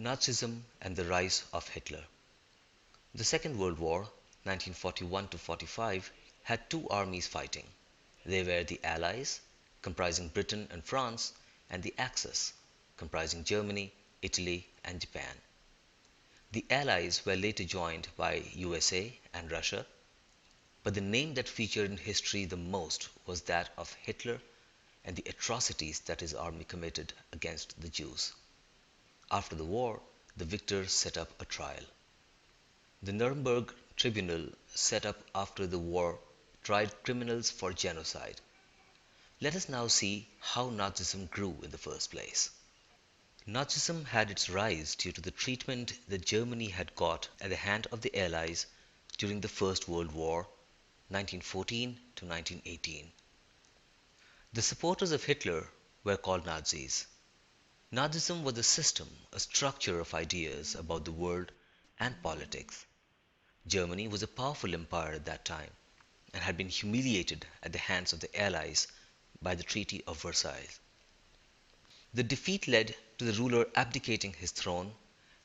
Nazism and the rise of Hitler. The Second World War, 1941 to 45, had two armies fighting. They were the Allies, comprising Britain and France, and the Axis, comprising Germany, Italy, and Japan. The Allies were later joined by USA and Russia, but the name that featured in history the most was that of Hitler and the atrocities that his army committed against the Jews. After the war, the victors set up a trial. The Nuremberg Tribunal, set up after the war, tried criminals for genocide. Let us now see how Nazism grew in the first place. Nazism had its rise due to the treatment that Germany had got at the hand of the Allies during the First World War, 1914 to 1918. The supporters of Hitler were called Nazis. Nazism was a system, a structure of ideas about the world and politics. Germany was a powerful empire at that time and had been humiliated at the hands of the Allies by the Treaty of Versailles. The defeat led to the ruler abdicating his throne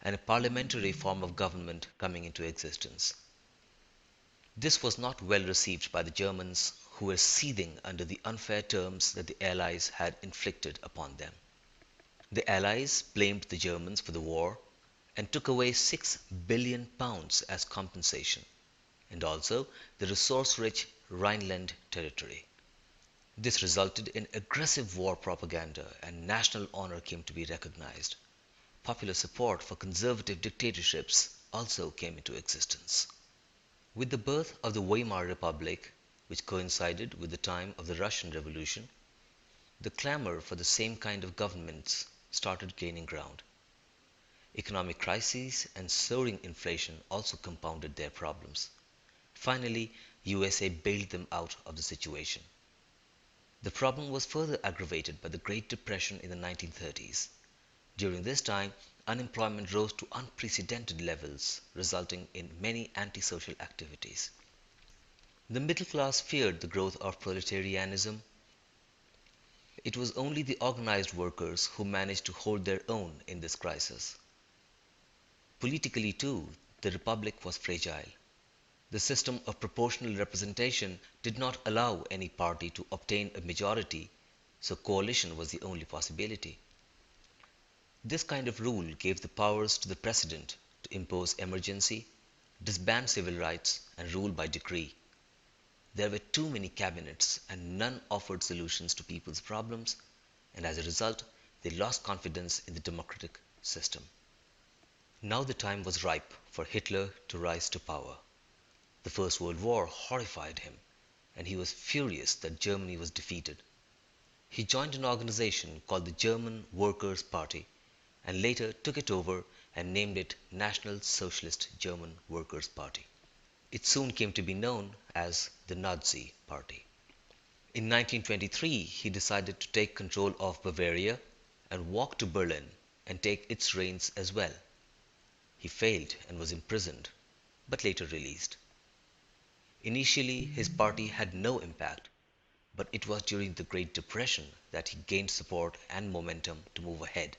and a parliamentary form of government coming into existence. This was not well received by the Germans, who were seething under the unfair terms that the Allies had inflicted upon them. The Allies blamed the Germans for the war and took away £6 billion as compensation, and also the resource-rich Rhineland territory. This resulted in aggressive war propaganda, and national honor came to be recognized. Popular support for conservative dictatorships also came into existence. With the birth of the Weimar Republic, which coincided with the time of the Russian Revolution, the clamor for the same kind of governments started gaining ground. Economic crises and soaring inflation also compounded their problems. Finally, USA bailed them out of the situation. The problem was further aggravated by the Great Depression in the 1930s. During this time, unemployment rose to unprecedented levels, resulting in many antisocial activities. The middle class feared the growth of proletarianism. It was only the organized workers who managed to hold their own in this crisis. Politically too, the republic was fragile. The system of proportional representation did not allow any party to obtain a majority, so coalition was the only possibility. This kind of rule gave the powers to the president to impose emergency, disband civil rights, and rule by decree. There were too many cabinets, and none offered solutions to people's problems, and as a result, they lost confidence in the democratic system. Now the time was ripe for Hitler to rise to power. The First World War horrified him, and he was furious that Germany was defeated. He joined an organization called the German Workers' Party, and later took it over and named it National Socialist German Workers' Party. It soon came to be known as the Nazi Party. In 1923, he decided to take control of Bavaria and walk to Berlin and take its reins as well. He failed and was imprisoned, but later released. Initially, his party had no impact, but it was during the Great Depression that he gained support and momentum to move ahead,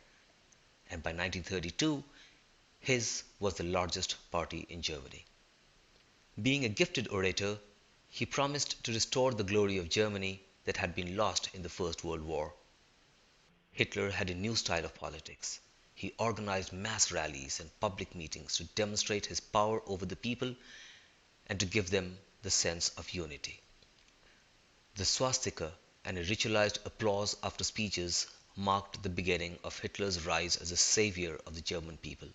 and by 1932, his was the largest party in Germany. Being a gifted orator, he promised to restore the glory of Germany that had been lost in the First World War. Hitler had a new style of politics. He organized mass rallies and public meetings to demonstrate his power over the people and to give them the sense of unity. The swastika and a ritualized applause after speeches marked the beginning of Hitler's rise as a savior of the German people.